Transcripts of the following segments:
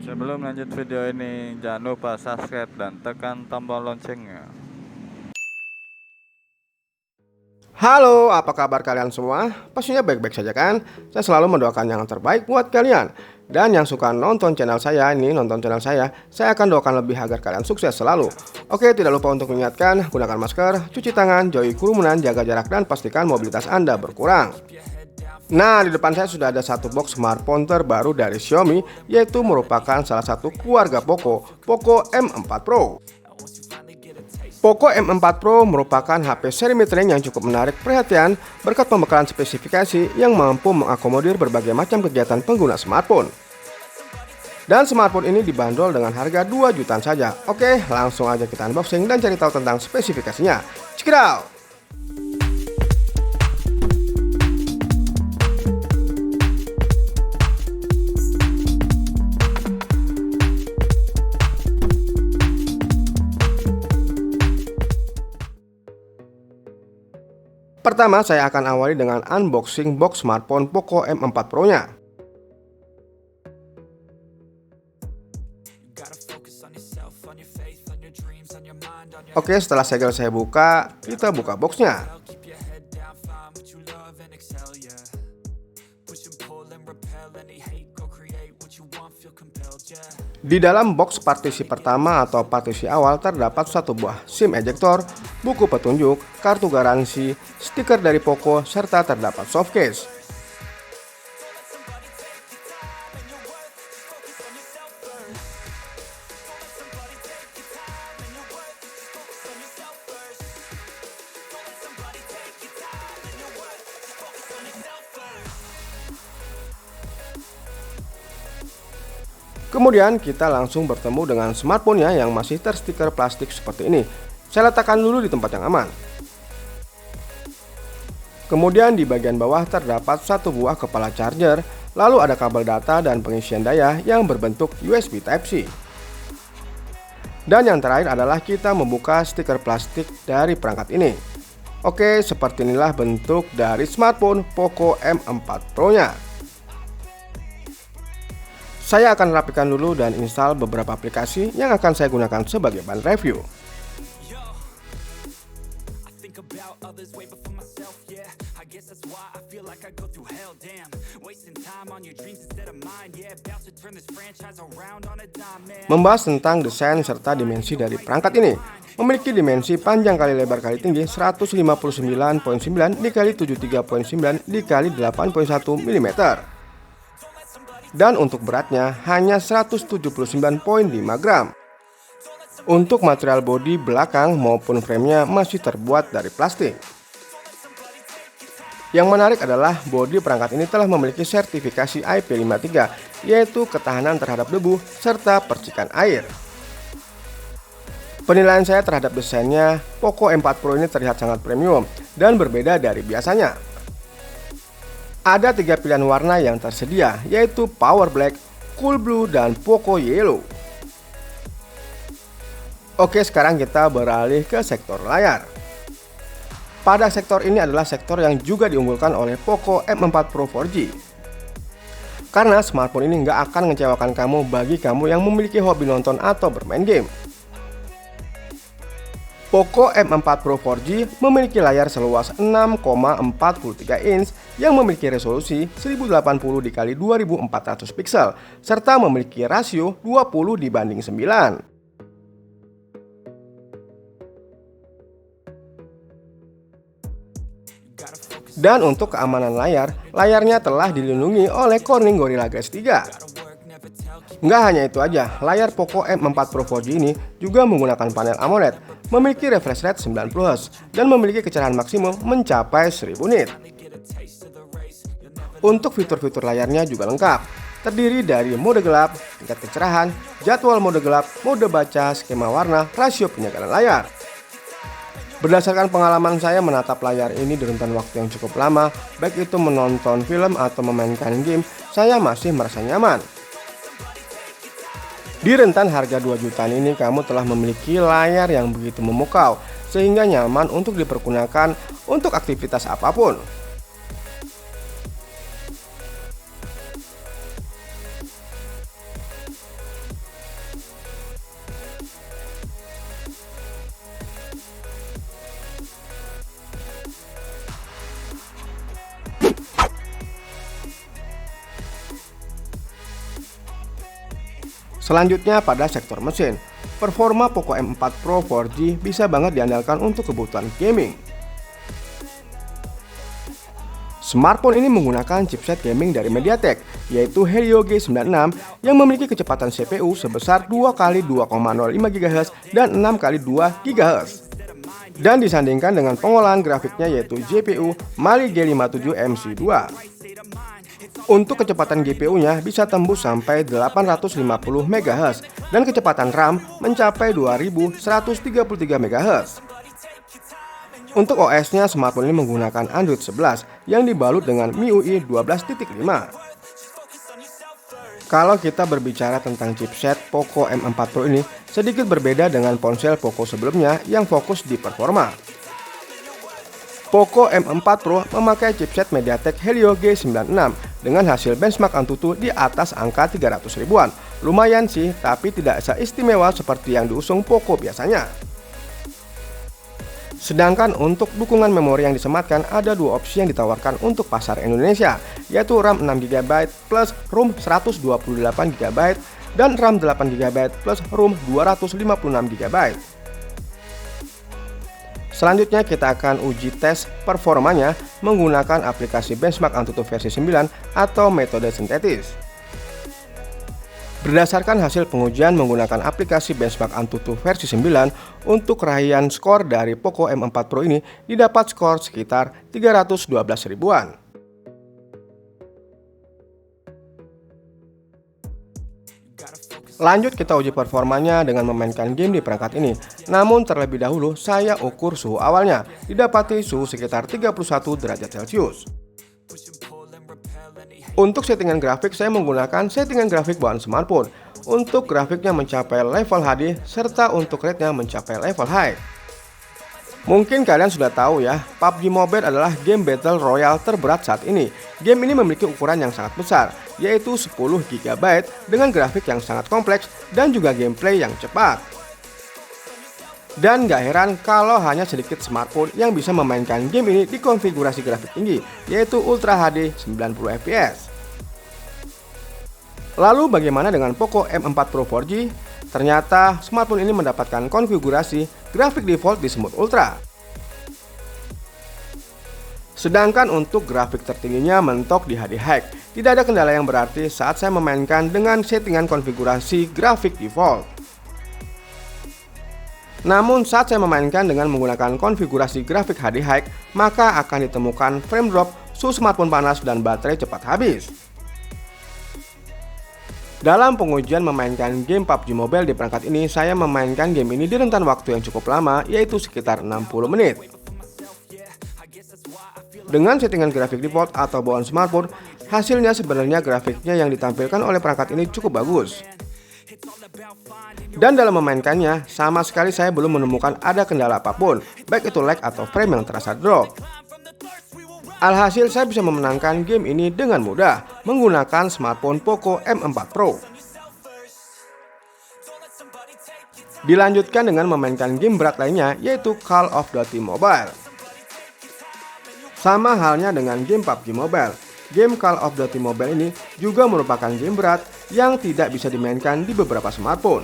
Sebelum lanjut video ini, jangan lupa subscribe dan tekan tombol loncengnya. Halo, apa kabar kalian semua? Pastinya baik-baik saja kan? Saya selalu mendoakan yang terbaik buat kalian. Dan yang suka nonton channel saya, saya akan doakan lebih agar kalian sukses selalu. Oke, tidak lupa untuk mengingatkan, gunakan masker, cuci tangan, jauhi kerumunan, jaga jarak, dan pastikan mobilitas Anda berkurang. Nah, di depan saya sudah ada satu box smartphone terbaru dari Xiaomi, yaitu merupakan salah satu keluarga Poco M4 Pro. Poco M4 Pro merupakan HP seri mid-range yang cukup menarik perhatian berkat pembekalan spesifikasi yang mampu mengakomodir berbagai macam kegiatan pengguna smartphone. Dan smartphone ini dibanderol dengan harga 2 jutaan saja. Oke, langsung aja kita unboxing dan cari tahu tentang spesifikasinya. Check it out! Pertama, saya akan awali dengan unboxing box smartphone Poco M4 Pro-nya. Oke, setelah segel saya buka, kita buka boxnya. Di dalam box partisi pertama atau partisi awal terdapat satu buah SIM ejector, buku petunjuk, kartu garansi, stiker dari Poco, serta terdapat softcase. Kemudian kita langsung bertemu dengan smartphone-nya yang masih terstiker plastik seperti ini. Saya letakkan dulu di tempat yang aman. Kemudian di bagian bawah terdapat satu buah kepala charger, lalu ada kabel data dan pengisian daya yang berbentuk USB Type-C. Dan yang terakhir adalah kita membuka stiker plastik dari perangkat ini. Oke, seperti inilah bentuk dari smartphone Poco M4 Pro-nya. Saya akan rapikan dulu dan install beberapa aplikasi yang akan saya gunakan sebagai bahan review. Membahas tentang desain serta dimensi dari perangkat ini. Memiliki dimensi panjang kali lebar kali tinggi 159,9 dikali 73,9 dikali 8,1 mm. Dan untuk beratnya hanya 179,5 gram. Untuk material bodi belakang maupun framenya masih terbuat dari plastik. Yang menarik adalah bodi perangkat ini telah memiliki sertifikasi IP53, yaitu ketahanan terhadap debu serta percikan air. Penilaian saya terhadap desainnya, Poco M4 Pro ini terlihat sangat premium dan berbeda dari biasanya. Ada 3 pilihan warna yang tersedia, yaitu Power Black, Cool Blue, dan Poco Yellow. Oke, sekarang kita beralih ke sektor layar. Pada sektor ini adalah sektor yang juga diunggulkan oleh Poco M4 Pro 4G. Karena smartphone ini nggak akan mengecewakan kamu bagi kamu yang memiliki hobi nonton atau bermain game. Poco M4 Pro 4G memiliki layar seluas 6,43 inch yang memiliki resolusi 1080 x 2400 pixel serta memiliki rasio 20:9. Dan untuk keamanan layar, layarnya telah dilindungi oleh Corning Gorilla Glass 3. Nggak hanya itu aja, layar Poco M4 Pro 4G ini juga menggunakan panel AMOLED, memiliki refresh rate 90Hz, dan memiliki kecerahan maksimum mencapai 1000 nit. Untuk fitur-fitur layarnya juga lengkap, terdiri dari mode gelap, tingkat kecerahan, jadwal mode gelap, mode baca, skema warna, rasio penyegaran layar. Berdasarkan pengalaman saya menatap layar ini di rentan waktu yang cukup lama, baik itu menonton film atau memainkan game, saya masih merasa nyaman. Di rentan harga 2 jutaan ini kamu telah memiliki layar yang begitu memukau, sehingga nyaman untuk dipergunakan untuk aktivitas apapun. Selanjutnya pada sektor mesin, performa Poco M4 Pro 4G bisa banget diandalkan untuk kebutuhan gaming. Smartphone ini menggunakan chipset gaming dari MediaTek, yaitu Helio G96 yang memiliki kecepatan CPU sebesar 2x2,05 GHz dan 6x2 GHz. Dan disandingkan dengan pengolahan grafiknya yaitu GPU Mali G57 MC2. Untuk kecepatan GPU-nya bisa tembus sampai 850 MHz dan kecepatan RAM mencapai 2133 MHz. Untuk OS-nya, smartphone ini menggunakan Android 11 yang dibalut dengan MIUI 12.5. Kalau kita berbicara tentang chipset Poco M4 Pro ini, sedikit berbeda dengan ponsel Poco sebelumnya yang fokus di performa. Poco M4 Pro memakai chipset MediaTek Helio G96 dengan hasil benchmark Antutu di atas angka 300 ribuan. Lumayan sih, tapi tidak seistimewa seperti yang diusung Poco biasanya. Sedangkan untuk dukungan memori yang disematkan ada dua opsi yang ditawarkan untuk pasar Indonesia, yaitu RAM 6GB plus ROM 128GB dan RAM 8GB plus ROM 256GB. Selanjutnya kita akan uji tes performanya menggunakan aplikasi benchmark Antutu versi 9 atau metode sintetis. Berdasarkan hasil pengujian menggunakan aplikasi benchmark Antutu versi 9, untuk raihan skor dari Poco M4 Pro ini didapat skor sekitar 312 ribuan. Lanjut kita uji performanya dengan memainkan game di perangkat ini. Namun terlebih dahulu saya ukur suhu awalnya, didapati suhu sekitar 31 derajat Celcius. Untuk settingan grafik saya menggunakan settingan grafik bawaan smartphone. Untuk grafiknya mencapai level HD serta untuk rate-nya mencapai level high. Mungkin kalian sudah tahu ya, PUBG Mobile adalah game Battle Royale terberat saat ini. Game ini memiliki ukuran yang sangat besar, yaitu 10 GB dengan grafik yang sangat kompleks dan juga gameplay yang cepat. Dan gak heran kalau hanya sedikit smartphone yang bisa memainkan game ini di konfigurasi grafik tinggi, yaitu Ultra HD 90 fps. Lalu bagaimana dengan Poco M4 Pro 4G? Ternyata smartphone ini mendapatkan konfigurasi grafik default di Smooth Ultra. Sedangkan untuk grafik tertingginya mentok di HD High. Tidak ada kendala yang berarti saat saya memainkan dengan settingan konfigurasi grafik default. Namun saat saya memainkan dengan menggunakan konfigurasi grafik HD High, maka akan ditemukan frame drop, suhu smartphone panas, dan baterai cepat habis. Dalam pengujian memainkan game PUBG Mobile di perangkat ini, saya memainkan game ini di rentan waktu yang cukup lama, yaitu sekitar 60 menit. Dengan settingan grafik default atau bawaan smartphone, hasilnya sebenarnya grafiknya yang ditampilkan oleh perangkat ini cukup bagus. Dan dalam memainkannya, sama sekali saya belum menemukan ada kendala apapun, baik itu lag atau frame yang terasa drop. Alhasil saya bisa memenangkan game ini dengan mudah menggunakan smartphone Poco M4 Pro. Dilanjutkan dengan memainkan game berat lainnya, yaitu Call of Duty Mobile. Sama halnya dengan game PUBG Mobile, game Call of Duty Mobile ini juga merupakan game berat yang tidak bisa dimainkan di beberapa smartphone.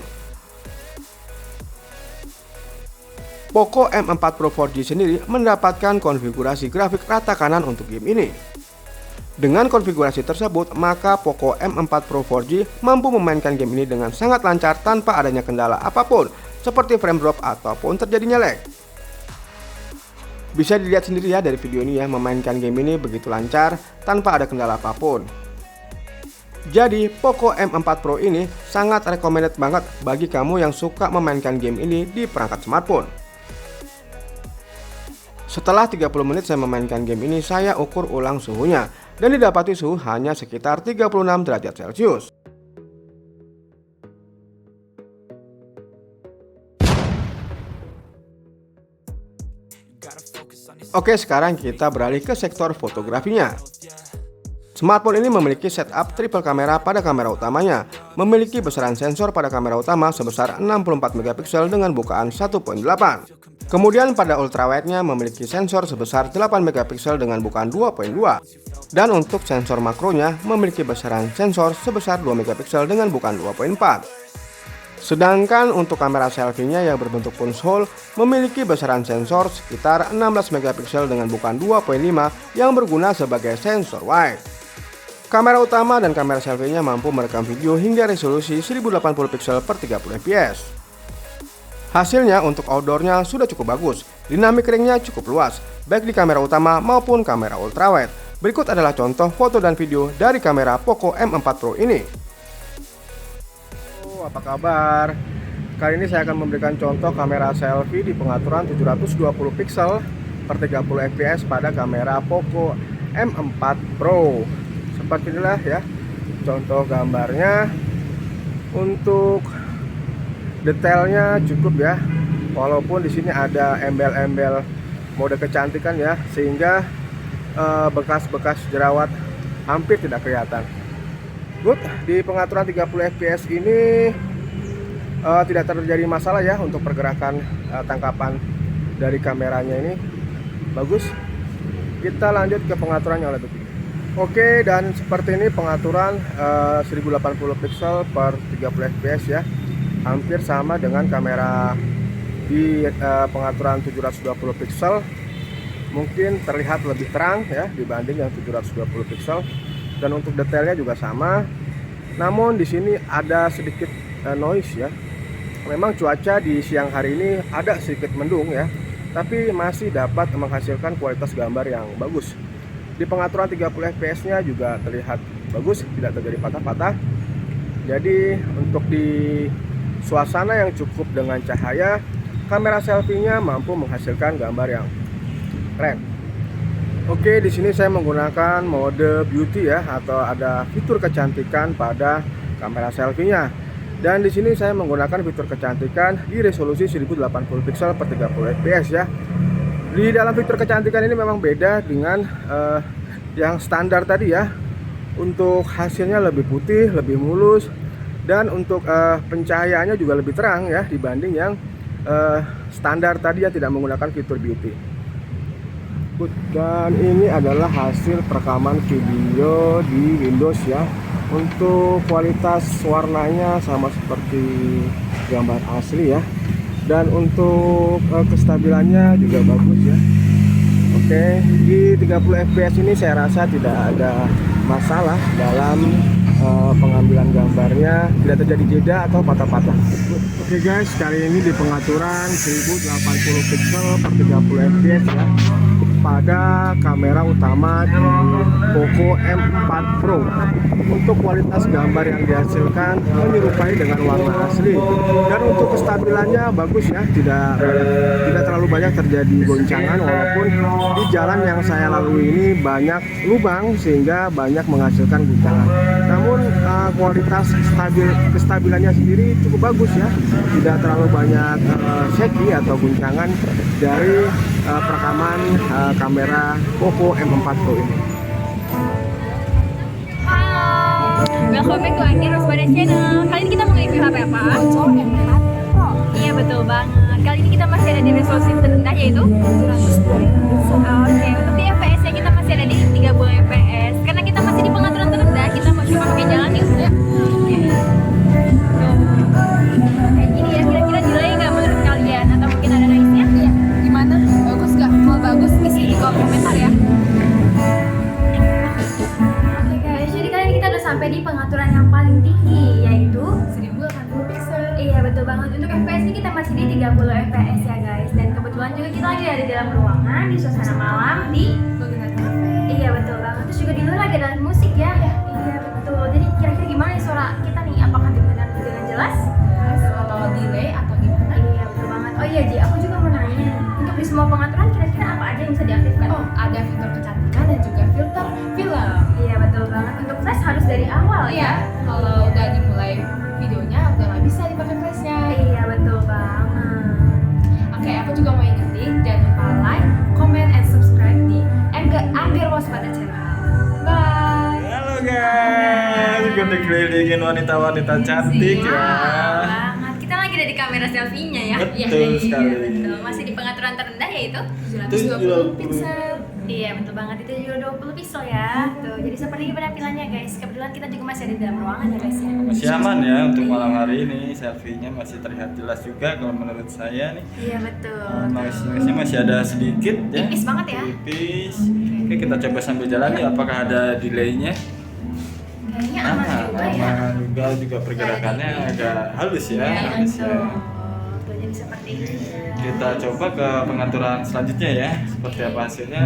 Poco M4 Pro 4G sendiri mendapatkan konfigurasi grafik rata kanan untuk game ini. Dengan konfigurasi tersebut, maka Poco M4 Pro 4G mampu memainkan game ini dengan sangat lancar tanpa adanya kendala apapun, seperti frame drop ataupun terjadinya lag. Bisa dilihat sendiri ya dari video ini ya, memainkan game ini begitu lancar tanpa ada kendala apapun. Jadi Poco M4 Pro ini sangat recommended banget bagi kamu yang suka memainkan game ini di perangkat smartphone. Setelah 30 menit saya memainkan game ini, saya ukur ulang suhunya dan didapati suhu hanya sekitar 36 derajat Celcius. Oke, sekarang kita beralih ke sektor fotografinya. Smartphone ini memiliki setup triple kamera pada kamera utamanya, memiliki besaran sensor pada kamera utama sebesar 64 megapiksel dengan bukaan 1.8. Kemudian pada ultrawide-nya memiliki sensor sebesar 8 megapiksel dengan bukaan 2.2. Dan untuk sensor makronya memiliki besaran sensor sebesar 2 megapiksel dengan bukaan 2.4. Sedangkan untuk kamera selfie-nya yang berbentuk punch hole memiliki besaran sensor sekitar 16 megapiksel dengan bukaan 2.5 yang berguna sebagai sensor wide. Kamera utama dan kamera selfie-nya mampu merekam video hingga resolusi 1080 pixel per 30 fps. Hasilnya untuk outdoor-nya sudah cukup bagus, dynamic range-nya cukup luas, baik di kamera utama maupun kamera ultrawide. Berikut adalah contoh foto dan video dari kamera Poco M4 Pro ini. Apa kabar? Kali ini saya akan memberikan contoh kamera selfie di pengaturan 720 pixel per 30 fps pada kamera Poco M4 Pro. Seperti inilah ya contoh gambarnya. Untuk detailnya cukup ya, walaupun di sini ada embel-embel mode kecantikan ya, sehingga bekas-bekas jerawat hampir tidak kelihatan. Good, di pengaturan 30 fps ini tidak terjadi masalah ya untuk pergerakan tangkapan dari kameranya ini. Bagus. Kita lanjut ke pengaturan yang lebih tinggi. Oke, dan seperti ini pengaturan 1080 pixel per 30 fps ya. Hampir sama dengan kamera di pengaturan 720 pixel. Mungkin terlihat lebih terang ya dibanding yang 720 pixel. Dan untuk detailnya juga sama. Namun di sini ada sedikit noise ya. Memang cuaca di siang hari ini ada sedikit mendung ya, tapi masih dapat menghasilkan kualitas gambar yang bagus. Di pengaturan 30 fps nya juga terlihat bagus, tidak terjadi patah-patah. Jadi untuk di suasana yang cukup dengan cahaya, kamera selfie-nya mampu menghasilkan gambar yang keren. Oke, di sini saya menggunakan mode beauty ya, atau ada fitur kecantikan pada kamera selfie-nya. Dan di sini saya menggunakan fitur kecantikan di resolusi 1080 pixel per 30 fps ya. Di dalam fitur kecantikan ini memang beda dengan yang standar tadi ya. Untuk hasilnya lebih putih, lebih mulus, dan untuk pencahayaannya juga lebih terang ya dibanding yang standar tadi yang tidak menggunakan fitur beauty. Dan ini adalah hasil perekaman video di Windows ya. Untuk kualitas warnanya sama seperti gambar asli ya. Dan untuk kestabilannya juga bagus ya. Oke, di 30 fps ini saya rasa tidak ada masalah dalam pengambilan gambarnya, tidak terjadi jeda atau patah-patah. Oke guys, kali ini di pengaturan 1080 pixel per 30 fps ya pada kamera utama di Poco M4 Pro. Untuk kualitas gambar yang dihasilkan menyerupai dengan warna asli, dan untuk kestabilannya bagus ya, tidak terlalu banyak terjadi goncangan, walaupun di jalan yang saya lalui ini banyak lubang sehingga banyak menghasilkan guncangan. Namun kualitas kestabilannya sendiri cukup bagus ya, tidak terlalu banyak shaky atau guncangan dari perekaman kamera Poco M4 Pro ini. Welcome back to Angin Rospada Channel. Kali ini kita mau review HP apa? Poco M4 Pro. Iya betul banget. Kali ini kita masih ada di resolusi terendah yaitu 720 pixel. Oke, untuk di fps-nya kita masih ada di 30 fps. Karena kita masih di pengaturan terendah, kita mau coba pakai jalan yuk. Ya. Oke. Kayak gini ya, kira-kira delay nggak menurut kalian? Atau mungkin ada noise-nya? Iya. Gimana? Bagus nggak? Kalau bagus, isi di kolom komentar ya. Sampai di pengaturan yang paling tinggi yaitu 1080 pixel. Iya betul banget. Untuk fps ini kita masih di 30 fps ya guys. Dan kebetulan juga kita lagi ada di dalam ruangan di suasana malam di Golden Cafe. Iya betul banget. Terus juga di luar lagi ada musik ya. Iya betul. Jadi kira-kira gimana nih suara kita nih? Apakah dengan jelas? Atau delay atau gimana? Iya betul banget. Oh iya Ji, aku juga mau nanya. Untuk di semua pengaturan kira-kira apa aja yang awal ya. Kalau udah dimulai videonya udah nggak bisa dipakai flashnya. Iya betul banget. Oke, aku juga mau ingetin jangan lupa like, Comment and subscribe di Angger Waspada Channel. bye. Halo guys, gue dikelilingin wanita-wanita cantik Wow, ya. banget. Kita lagi ada di kamera selfie-nya ya. Betul sekali. Betul. Masih di pengaturan terendah yaitu 720 pixel. Iya betul banget, itu juga 20 pixel ya. Tuh, jadi seperti ini penampilannya guys. Kebetulan kita juga masih ada di dalam ruangan ya guys ya. Masih aman ya untuk malam hari ini, selfie-nya masih terlihat jelas juga kalau menurut saya nih. Iya betul. Noise-nya masih ada sedikit ya. Tipis banget ya. Tipis. Oke, kita coba sambil jalan ya. Apakah ada delay-nya? Kayaknya aman juga ya. Aman juga pergerakannya agak halus ya. Iya Halus betul. ya. Tuh, jadi seperti ini. Kita coba ke pengaturan selanjutnya ya. Seperti apa hasilnya?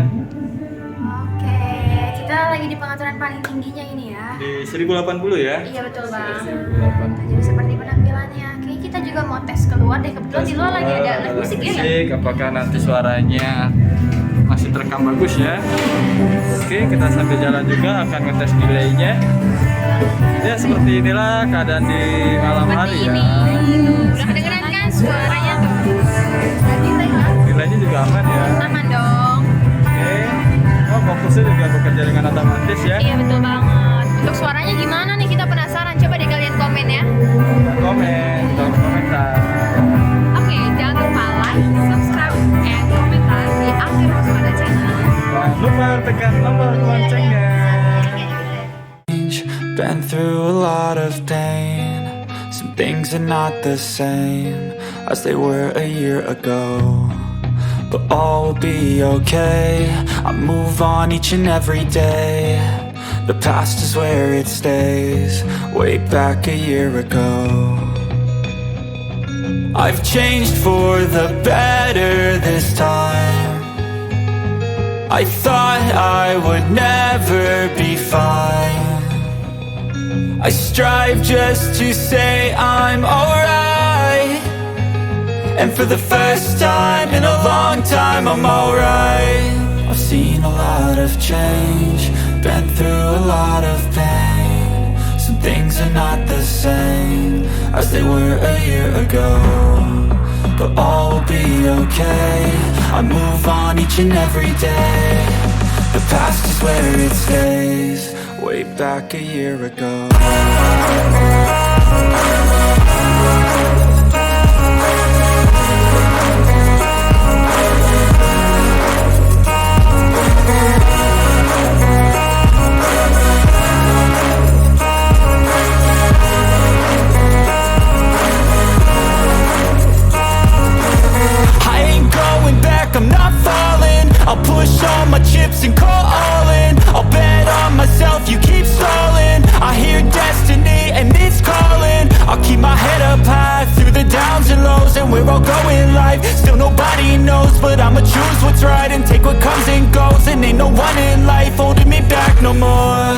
Oke, kita lagi di pengaturan paling tingginya ini ya. Di 1080 ya. Iya betul bang. 1080. Jadi seperti penampilannya. Kayaknya kita juga mau tes keluar deh. Kebetulan di luar lagi ada live musik ya. Musik, apakah nanti suaranya masih terekam bagus ya? Oke, kita sambil jalan juga akan ngetes delaynya. Ya seperti inilah keadaan di malam hari ya. Udah kedengeran kan suaranya tuh. Delaynya juga aman ya. Aman dong. Oke. Oh, fokusnya juga bekerja dengan otomatis ya. Iya betul banget. Untuk suaranya gimana nih kita penasaran. Coba deh kalian komen ya. Komen, komentar. Oke, jangan lupa like, subscribe, and komentar di Angger Waspada Channel. Jangan lupa tekan tombol loncengnya. Been through a lot of pain. Some things are not the same as they were a year ago, but all will be okay. I move on each and every day. The past is where it stays, way back a year ago. I've changed for the better this time. I thought I would never be fine. I strive just to say I'm alright, and for the first time in a long time I'm alright. I've seen a lot of change, been through a lot of pain. Some things are not the same as they were a year ago, but all will be okay. I move on each and every day. The past is where it stays, way back a year ago. I ain't going back, I'm not falling. I'll push all my chips and call all in. I'll bet on myself, you keep stalling. I hear destiny and it's calling. I'll keep my head up high through the downs and lows, and we're all going life. Still nobody knows, but I'ma choose what's right and take what comes and goes. And ain't no one in life holding me back no more.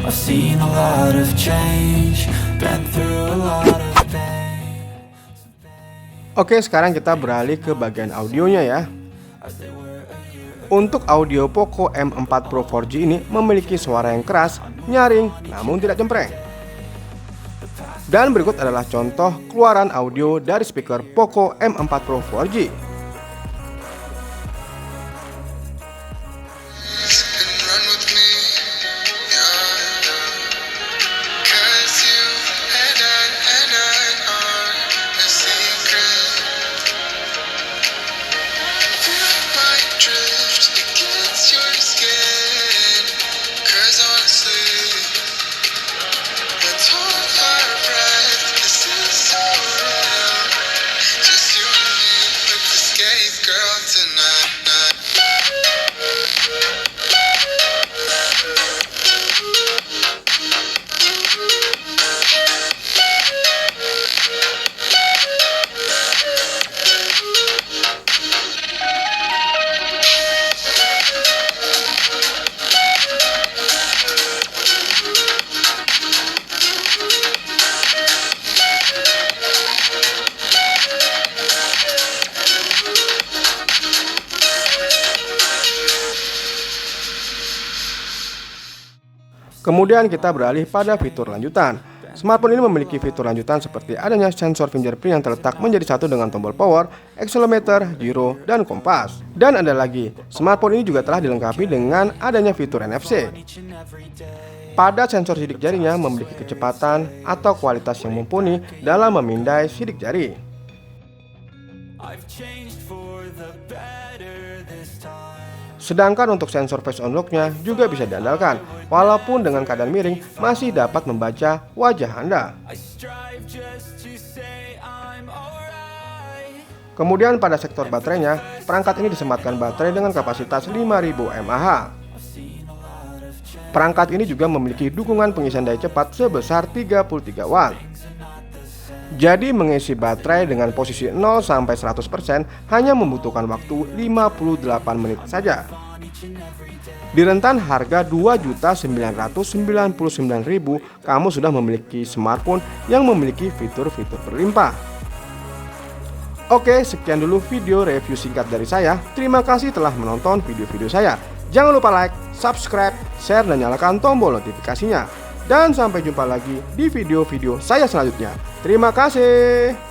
I've seen a lot of change, been through a lot of pain. Oke, sekarang kita beralih ke bagian audionya ya. Untuk audio Poco M4 Pro 4G ini memiliki suara yang keras, nyaring, namun tidak cempreng. Dan berikut adalah contoh keluaran audio dari speaker Poco M4 Pro 4G. Just you and me with the Kemudian kita beralih pada fitur lanjutan. Smartphone ini memiliki fitur lanjutan seperti adanya sensor fingerprint yang terletak menjadi satu dengan tombol power, accelerometer, gyro, dan kompas. Dan ada lagi, smartphone ini juga telah dilengkapi dengan adanya fitur NFC. Pada sensor sidik jarinya memiliki kecepatan atau kualitas yang mumpuni dalam memindai sidik jari. Sedangkan untuk sensor face unlock-nya juga bisa diandalkan, walaupun dengan keadaan miring masih dapat membaca wajah Anda. Kemudian pada sektor baterainya, perangkat ini disematkan baterai dengan kapasitas 5000 mAh. Perangkat ini juga memiliki dukungan pengisian daya cepat sebesar 33 watt. Jadi mengisi baterai dengan posisi 0 sampai 100% hanya membutuhkan waktu 58 menit saja. Di rentan harga 2.999.000, kamu sudah memiliki smartphone yang memiliki fitur-fitur berlimpah. Oke, sekian dulu video review singkat dari saya. Terima kasih telah menonton video-video saya. Jangan lupa like, subscribe, share, dan nyalakan tombol notifikasinya. Dan sampai jumpa lagi di video-video saya selanjutnya. Terima kasih.